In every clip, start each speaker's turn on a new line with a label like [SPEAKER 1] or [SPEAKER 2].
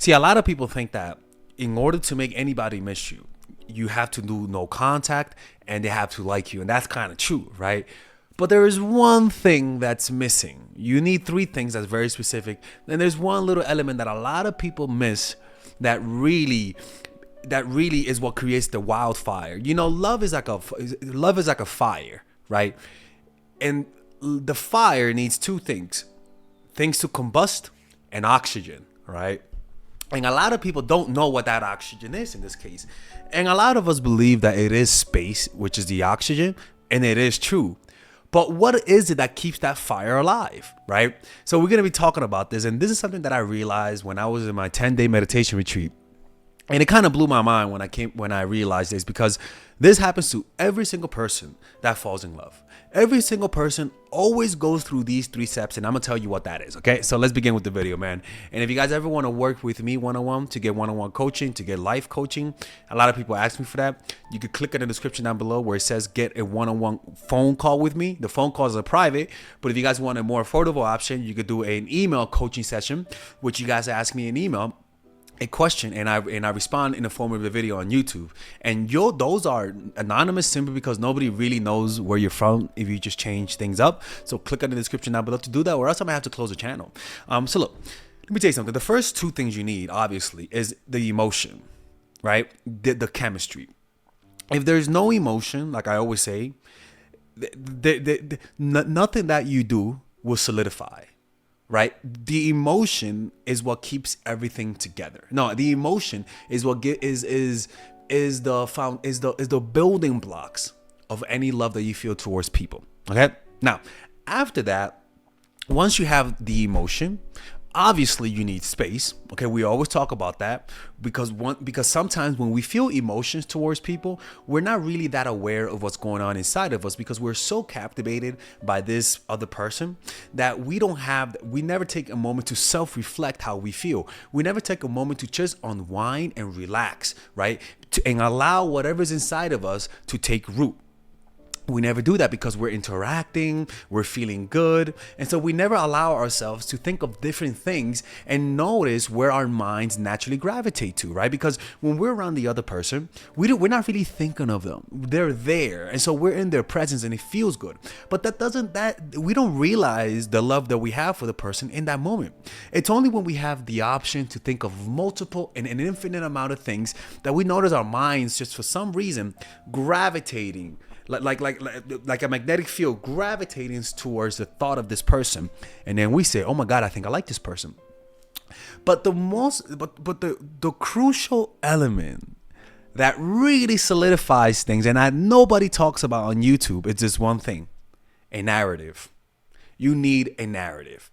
[SPEAKER 1] See, a lot of people think that in order to make anybody miss you, you have to do no contact and they have to like you. And that's kind of true, right? But there is one thing that's missing. You need three things that's very specific. And there's one little element that a lot of people miss that really is what creates the wildfire. You know, love is like a fire, right? And the fire needs two things to combust and oxygen, right? And a lot of people don't know what that oxygen is in this case. And a lot of us believe that it is space, which is the oxygen, and it is true. But what is it that keeps that fire alive, right? So we're going to be talking about this. And this is something that I realized when I was in my 10-day meditation retreat. And it kind of blew my mind when I realized this, because this happens to every single person that falls in love. Every single person always goes through these three steps, and I'm gonna tell you what that is. Okay, so let's begin with the video, man. And if you guys ever want to work with me one-on-one to get one-on-one coaching, to get life coaching, a lot of people ask me for that. You could click in the description down below where it says get a one-on-one phone call with me. The phone calls are private, but if you guys want a more affordable option, you could do an email coaching session, which you guys ask me an email a question, and I respond in the form of a video on YouTube. And those are anonymous simply because nobody really knows where you're from if you just change things up. So click on the description down below to do that, or else I might have to close the channel. So look, let me tell you something. The first two things you need, obviously, is the emotion, right? The chemistry. If there's no emotion, like I always say, nothing that you do will solidify. Right? The emotion is what keeps everything together. No, the emotion is what is the building blocks of any love that you feel towards people. Okay? Now, after that, once you have the emotion, obviously you need space. Okay, we always talk about that because sometimes when we feel emotions towards people, we're not really that aware of what's going on inside of us because we're so captivated by this other person that we never take a moment to self-reflect how we feel. We never take a moment to just unwind and relax, right? And allow whatever's inside of us to take root. We never do that because we're interacting, we're feeling good. And so we never allow ourselves to think of different things and notice where our minds naturally gravitate to, right? Because when we're around the other person, we're not really thinking of them. They're there. And so we're in their presence and it feels good. But we don't realize the love that we have for the person in that moment. It's only when we have the option to think of multiple and an infinite amount of things that we notice our minds just for some reason gravitating like a magnetic field gravitating towards the thought of this person, and then we say, oh my God, I think I like this person. But the crucial element that really solidifies things, and that nobody talks about on YouTube, it's just one thing: a narrative. You need a narrative.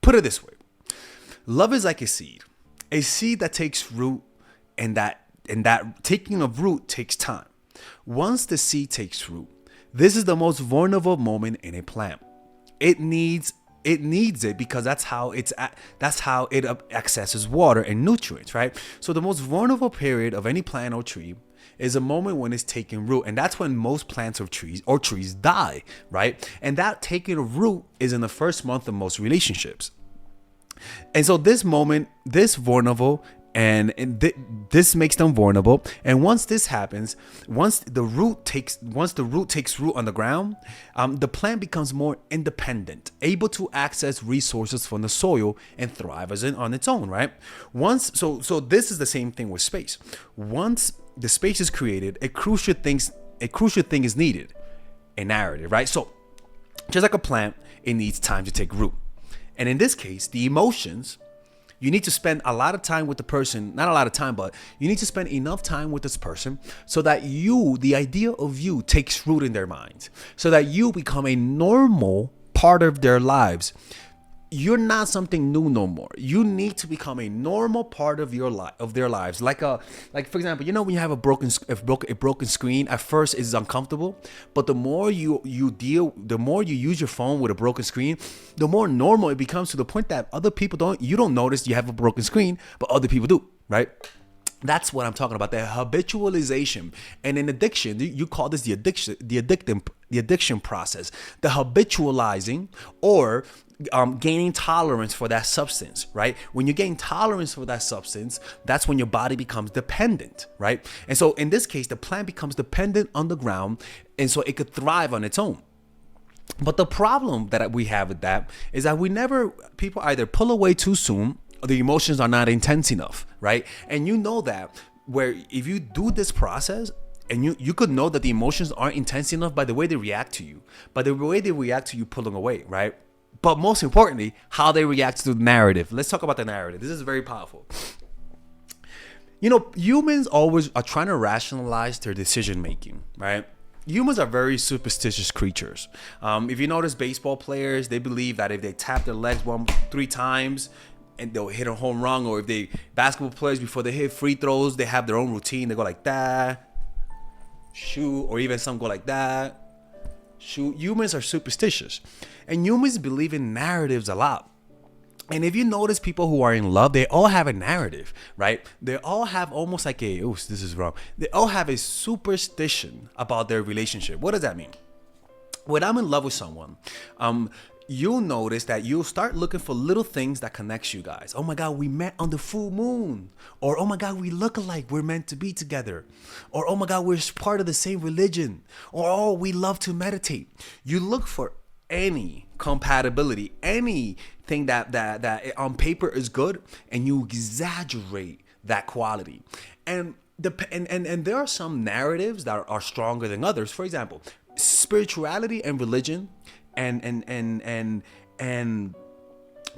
[SPEAKER 1] Put it this way: love is like a seed that takes root, and that taking of root takes time. Once the seed takes root, this is the most vulnerable moment in a plant. It needs it because that's how it accesses water and nutrients, right? So the most vulnerable period of any plant or tree is a moment when it's taking root, and that's when most plants or trees die, right? And that taking of root is in the first month of most relationships. And so this moment, this vulnerable, this makes them vulnerable. And once this happens, once the root takes root on the ground, the plant becomes more independent, able to access resources from the soil and thrive on its own, right? So this is the same thing with space. Once the space is created, a crucial thing is needed: a narrative, right? So just like a plant, it needs time to take root. And in this case, the emotions, you need to spend a lot of time with the person, not a lot of time, but you need to spend enough time with this person so that the idea of you takes root in their minds, so that you become a normal part of their lives. You're not something new no more. You need to become a normal part of their lives. Like for example, you know, when you have a broken screen, at first it's uncomfortable, but the more you use your phone with a broken screen, the more normal it becomes, to the point that other people you don't notice you have a broken screen, but other people do, right? That's what I'm talking about. The habitualization. And in addiction, you call this the addiction process. The habitualizing, or gaining tolerance for that substance, right? When you gain tolerance for that substance, that's when your body becomes dependent, right? And so in this case, the plant becomes dependent on the ground, and so it could thrive on its own. But the problem that we have with that is that people either pull away too soon, or the emotions are not intense enough, right? And you know that, where if you do this process, and you could know that the emotions aren't intense enough by the way they react to you, by the way they react to you pulling away, right? But most importantly, how they react to the narrative. Let's talk about the narrative. This is very powerful. Humans always are trying to rationalize their decision making, right? Humans are very superstitious creatures. If you notice, baseball players, they believe that if they tap their legs 3 times, and they'll hit a home run. Or if basketball players, before they hit free throws, they have their own routine. They go like that, shoot, or even some go like that, shoot. Humans are superstitious, and humans believe in narratives a lot. And if you notice, people who are in love, they all have a narrative, right? They all have almost like this is wrong. They all have a superstition about their relationship. What does that mean? When I'm in love with someone, you'll notice that you'll start looking for little things that connects you guys. Oh my God, we met on the full moon. Or, oh my God, we look alike, we're meant to be together. Or, oh my God, we're part of the same religion. Or, oh, we love to meditate. You look for any compatibility, anything that on paper is good, and you exaggerate that quality. And there are some narratives that are stronger than others. For example, spirituality and religion, and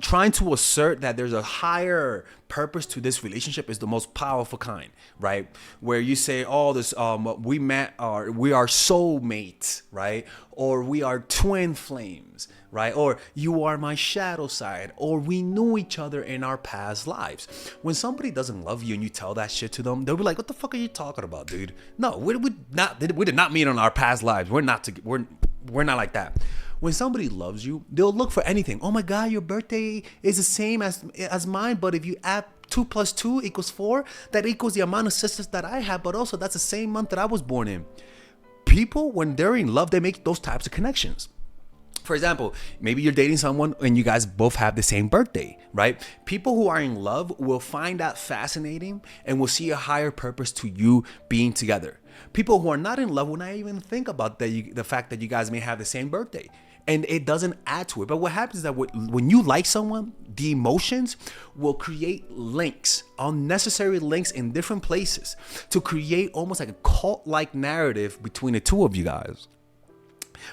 [SPEAKER 1] trying to assert that there's a higher purpose to this relationship is the most powerful kind, right? Where you say, oh, this we met, or we are soulmates, right? Or we are twin flames, right? Or you are my shadow side, or we knew each other in our past lives. When somebody doesn't love you and you tell that shit to them, they'll be like, what the fuck are you talking about, dude? No, we did not meet on our past lives. We're not like that. When somebody loves you, they'll look for anything. Oh my God, your birthday is the same as mine, but if you add 2 + 2 = 4, that equals the amount of sisters that I have, but also that's the same month that I was born in. People, when they're in love, they make those types of connections. For example, maybe you're dating someone and you guys both have the same birthday, right? People who are in love will find that fascinating and will see a higher purpose to you being together. People who are not in love will not even think about the fact that you guys may have the same birthday. And it doesn't add to it. But what happens is that when you like someone, the emotions will create links, unnecessary links in different places, to create almost like a cult-like narrative between the two of you guys.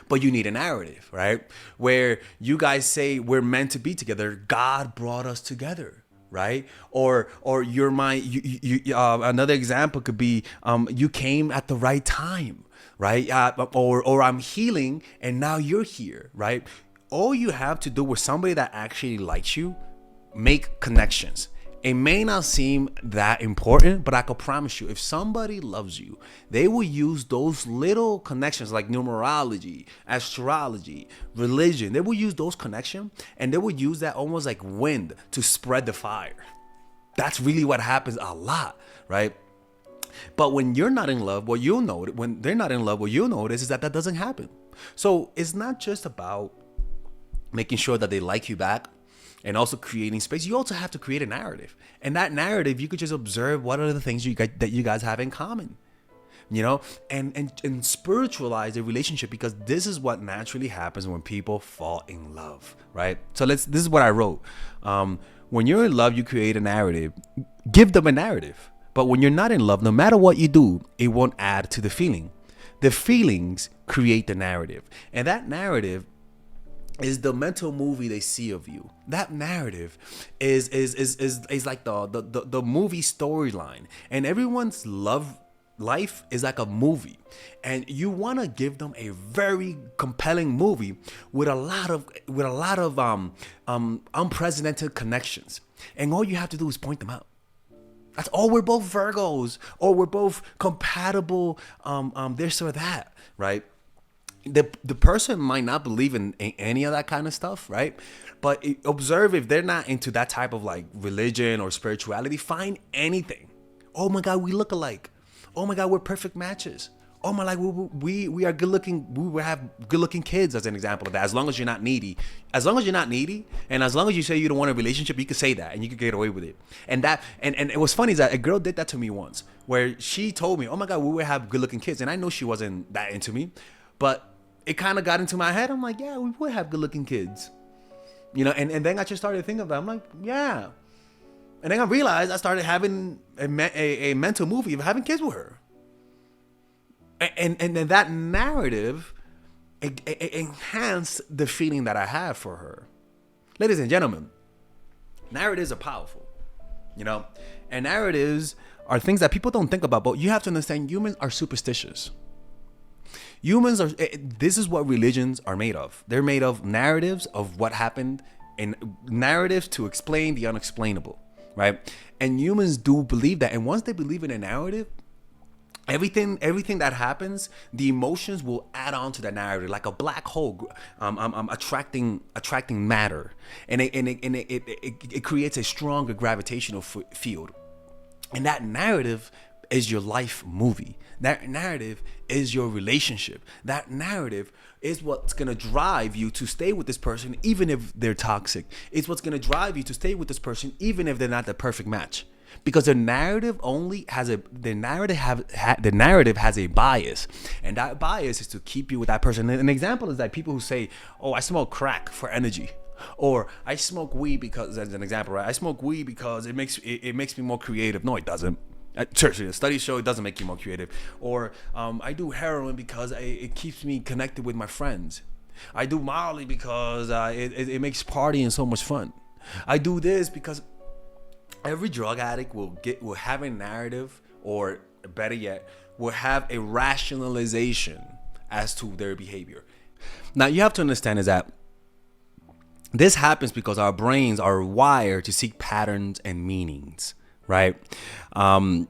[SPEAKER 1] But you need a narrative, right? Where you guys say we're meant to be together. God brought us together, right? Or you're my. Another example could be you came at the right time, right? Or I'm healing and now you're here, right? All you have to do with somebody that actually likes you, make connections. It may not seem that important, but I can promise you, if somebody loves you, they will use those little connections like numerology, astrology, religion. They will use those connections, and they will use that almost like wind to spread the fire. That's really what happens a lot, right? But when you're not in love, what you'll notice, when they're not in love, what you'll notice is that doesn't happen. So it's not just about making sure that they like you back and also creating space. You also have to create a narrative. And that narrative, you could just observe what are the things that you guys have in common, and spiritualize the relationship, because this is what naturally happens when people fall in love, right? So this is what I wrote. When you're in love, you create a narrative. Give them a narrative. But when you're not in love, no matter what you do, it won't add to the feeling. The feelings create the narrative. And that narrative is the mental movie they see of you. That narrative is like the movie storyline. And everyone's love life is like a movie. And you want to give them a very compelling movie with a lot of unprecedented connections. And all you have to do is point them out. That's all. We're both Virgos, or we're both compatible, this or that, right? The person might not believe in any of that kind of stuff, right? But observe, if they're not into that type of like religion or spirituality, find anything Oh my God, we look alike. Oh my God, we're perfect matches. Oh my, like we are good looking. We will have good looking kids, as an example of that. As long as you're not needy, and as long as you say you don't want a relationship, you can say that and you can get away with it. And it was funny is that a girl did that to me once, where she told me, "Oh my God, we will have good looking kids," and I know she wasn't that into me, but it kind of got into my head. I'm like, yeah, we would have good looking kids, and then I just started thinking about it. I'm like, yeah, and then I realized I started having a mental movie of having kids with her. And then that narrative it enhanced the feeling that I have for her. Ladies and gentlemen, narratives are powerful, and narratives are things that people don't think about, but you have to understand humans are superstitious. This is what religions are made of. They're made of narratives of what happened, and narratives to explain the unexplainable, right? And humans do believe that, and once they believe in a narrative, everything that happens, the emotions will add on to that narrative, like a black hole, attracting matter, and it creates a stronger gravitational field, and that narrative is your life movie. That narrative is your relationship. That narrative is what's gonna drive you to stay with this person, even if they're toxic. It's what's gonna drive you to stay with this person, even if they're not the perfect match. Because the narrative has a bias, and that bias is to keep you with that person. An example is that people who say, "Oh, I smoke crack for energy," or "I smoke weed because," as an example, right? "I smoke weed because it makes me more creative." No, it doesn't. Seriously, the studies show it doesn't make you more creative. Or "I do heroin because it keeps me connected with my friends." "I do Molly because it makes partying so much fun." "I do this because..." Every drug addict will have a narrative, or better yet, will have a rationalization as to their behavior. Now, you have to understand is that this happens because our brains are wired to seek patterns and meanings, right? And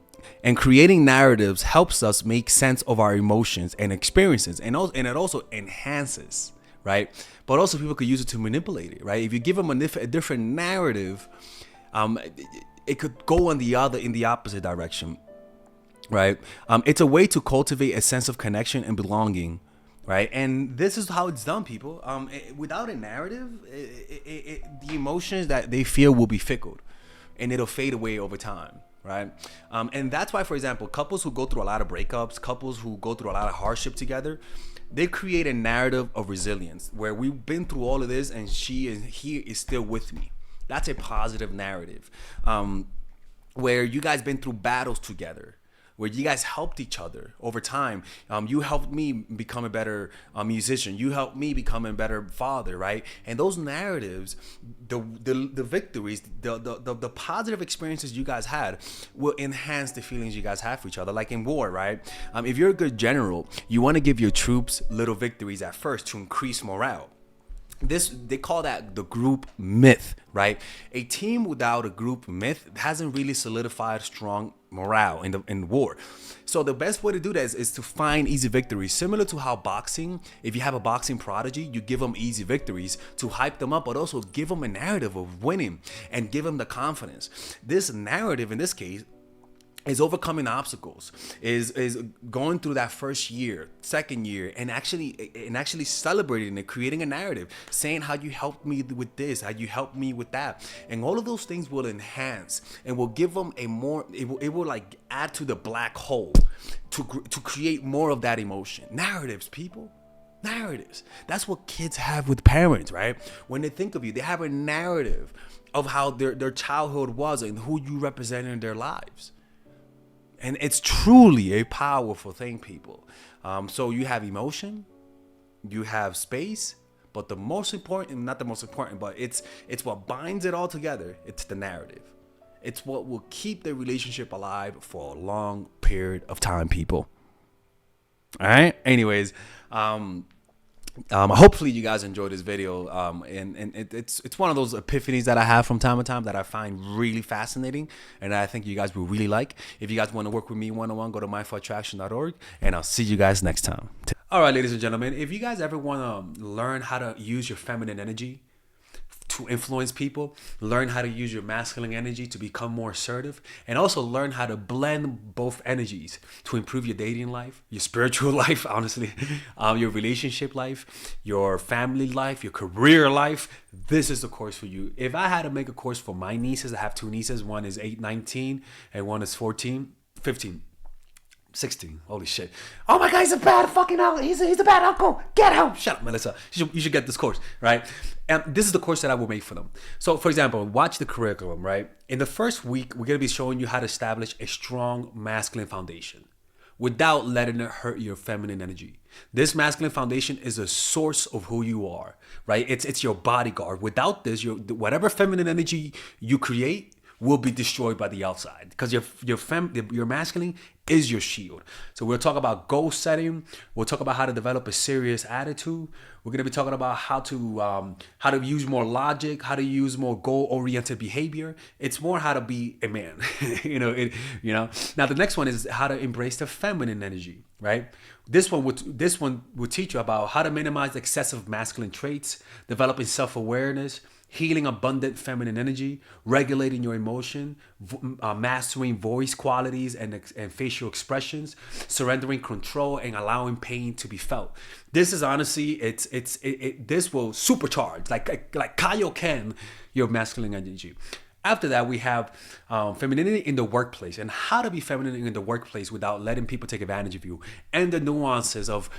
[SPEAKER 1] creating narratives helps us make sense of our emotions and experiences, and it also enhances, right? But also people could use it to manipulate it, right? If you give them a different narrative, it could go in the opposite direction, right? It's a way to cultivate a sense of connection and belonging, right? And this is how it's done, people. Without a narrative, the emotions that they feel will be fickle, and it'll fade away over time, right? And that's why, for example, couples who go through a lot of breakups, couples who go through a lot of hardship together, they create a narrative of resilience, where we've been through all of this and he is still with me. That's a positive narrative, where you guys been through battles together, where you guys helped each other over time. You helped me become a better musician. You helped me become a better father, right? And those narratives, the victories, the positive experiences you guys had will enhance the feelings you guys have for each other. Like in war, right? If you're a good general, you want to give your troops little victories at first to increase morale. They call that the group myth, right? A team without a group myth hasn't really solidified strong morale in war. So the best way to do that is to find easy victories, similar to how boxing, if you have a boxing prodigy, you give them easy victories to hype them up, but also give them a narrative of winning and give them the confidence. This narrative in this case is overcoming obstacles, is going through that first year, second year, and actually celebrating it, creating a narrative, saying how you helped me with this, how you helped me with that, and all of those things will enhance and will give them it will like add to the black hole to create more of that emotion. Narratives, people. Narratives. That's what kids have with parents, right? When they think of you, they have a narrative of how their childhood was and who you represent in their lives. And it's truly a powerful thing, people. So you have emotion, you have space, but the most important, not the most important, but it's what binds it all together. It's the narrative. It's what will keep the relationship alive for a long period of time, people. All right. Anyways, hopefully you guys enjoyed this video, and it's one of those epiphanies that I have from time to time that I find really fascinating, and I think you guys will really like. If you guys want to work with me one-on-one, go to mindfulattraction.org, and I'll see you guys next time. All right, ladies and gentlemen, if you guys ever want to learn how to use your feminine energy to influence people, learn how to use your masculine energy to become more assertive, and also learn how to blend both energies to improve your dating life, your spiritual life, honestly, your relationship life, your family life, your career life. This is the course for you. If I had to make a course for my nieces, I have two nieces. One is 8, 19, and one is 14, 15. 16. Holy shit. Oh my God, he's a bad fucking uncle. He's a bad uncle. Get him. Shut up, Melissa. You should get this course, right? And this is the course that I will make for them. So, for example, watch the curriculum, right? In the first week, we're going to be showing you how to establish a strong masculine foundation without letting it hurt your feminine energy. This masculine foundation is a source of who you are, right? It's your bodyguard. Without this, whatever feminine energy you create will be destroyed by the outside, because your masculine is your shield. So we'll talk about goal setting. We'll talk about how to develop a serious attitude. We're gonna be talking about how to use more logic, how to use more goal-oriented behavior. It's more how to be a man. Now the next one is how to embrace the feminine energy, right? This one would teach you about how to minimize excessive masculine traits, developing self-awareness, healing abundant feminine energy, regulating your emotion, mastering voice qualities and facial expressions, surrendering control, and allowing pain to be felt. This is honestly, this will supercharge, like Kaioken, your masculine energy. After that, we have femininity in the workplace, and how to be feminine in the workplace without letting people take advantage of you, and the nuances of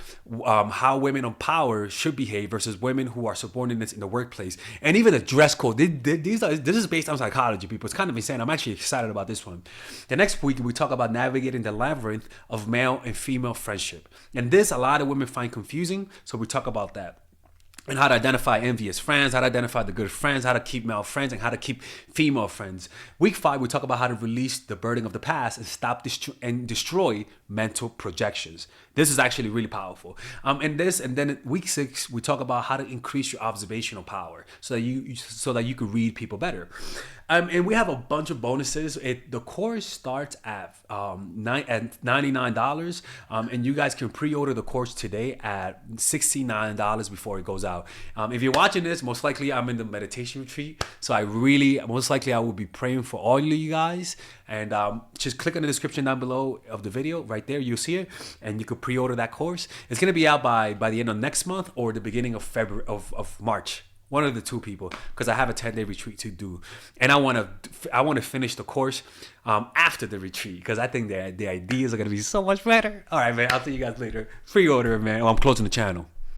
[SPEAKER 1] how women on power should behave versus women who are subordinates in the workplace, and even the dress code. This is based on psychology, people. It's kind of insane. I'm actually excited about this one. The next week, we talk about navigating the labyrinth of male and female friendship, and this a lot of women find confusing, so we talk about that. And how to identify envious friends, how to identify the good friends, how to keep male friends, and how to keep female friends. Week 5, we talk about how to release the burden of the past and stop and destroy mental projections. This is actually really powerful. And then week 6, we talk about how to increase your observational power so that you can read people better. And we have a bunch of bonuses. The course starts at $99, and you guys can pre-order the course today at $69 before it goes out. If you're watching this, most likely I'm in the meditation retreat, so I will be praying for all of you guys. And just click on the description down below of the video. Right there, you'll see it, and you could pre-order that course. It's gonna be out by the end of next month or the beginning of February of March. One of the two, people, because I have a 10-day retreat to do, and I want to finish the course after the retreat, because I think the ideas are gonna be so much better. All right, man. I'll see you guys later. Pre-order, man. Oh, I'm closing the channel.